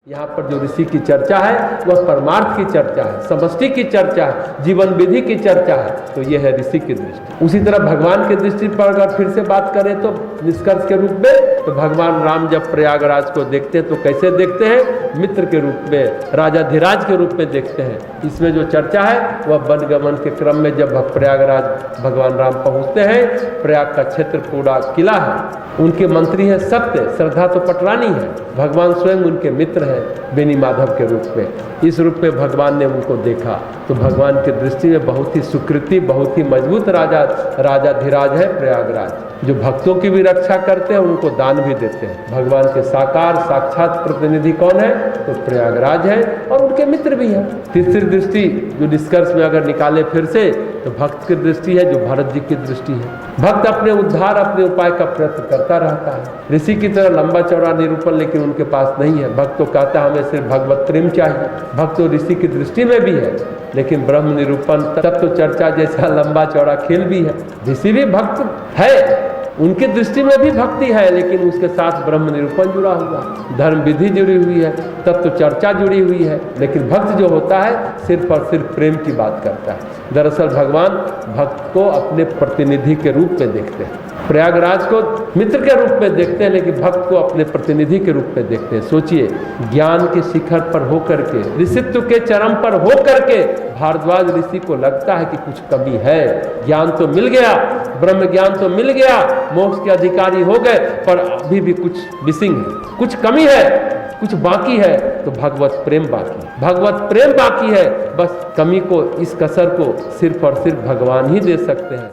यहाँ पर जो ऋषि की चर्चा है वह परमार्थ की चर्चा है, समष्टि की चर्चा है, जीवन विधि की चर्चा है। तो यह है ऋषि की दृष्टि। उसी तरह भगवान की दृष्टि पर अगर फिर से बात करें तो निष्कर्ष के रूप में, तो भगवान राम जब प्रयागराज को देखते हैं तो कैसे देखते हैं? मित्र के रूप में, राजाधिराज के रूप में देखते हैं। इसमें जो चर्चा है वह वनगमन के क्रम में जब भगवान राम पहुँचते हैं, प्रयाग का क्षेत्र पूरा किला है, उनके मंत्री है सत्य, श्रद्धा तो पटरानी है, भगवान स्वयं उनके मित्र हैं बेनी माधव के रूप में। इस रूप में भगवान ने उनको देखा तो भगवान की दृष्टि में बहुत ही सुकृति, बहुत ही मजबूत राजाधिराज है प्रयागराज, जो भक्तों की भी रक्षा करते हैं, उनको दान भी देते हैं। भगवान के साकार साक्षात प्रतिनिधि कौन है? तो प्रयागराज है और उनके मित्र भी हैं। तीसरी दृष्टि जो निष्कर्ष में अगर निकाले फिर से, तो भक्त की दृष्टि है जो भरत जी की दृष्टि है। भक्त अपने उद्धार, अपने उपाय का प्रयत्न करता रहता है। ऋषि की तरह लंबा चौड़ा निरूपण लेकिन उनके पास नहीं है। भक्त तो कहता है हमें सिर्फ भगवत प्रेम चाहिए। भक्त तो ऋषि की दृष्टि में भी है, लेकिन ब्रह्म निरूपण तत्व चर्चा जैसा लंबा चौड़ा खेल भी है। ऋषि भी भक्त है, उनकी दृष्टि में भी भक्ति है, लेकिन उसके साथ ब्रह्म निरूपण जुड़ा हुआ है, धर्म विधि जुड़ी हुई है, तत्व चर्चा जुड़ी हुई है। लेकिन भक्त जो होता है सिर्फ और सिर्फ प्रेम की बात करता है। दरअसल भगवान भक्त को अपने प्रतिनिधि के रूप में देखते हैं, प्रयागराज को मित्र के रूप में देखते हैं, लेकिन भक्त को अपने प्रतिनिधि के रूप में देखते हैं। सोचिए, ज्ञान के शिखर पर होकर के, ऋषित्व के चरम पर होकर के भारद्वाज ऋषि को लगता है कि कुछ कमी है। ज्ञान तो मिल गया, ब्रह्म ज्ञान तो मिल गया, मोक्ष के अधिकारी हो गए, पर अभी भी कुछ मिसिंग है, कुछ कमी है, कुछ बाकी है। तो भगवत प्रेम बाकी, भगवत प्रेम बाकी है। बस कमी को, इस कसर को सिर्फ और सिर्फ भगवान ही दे सकते हैं।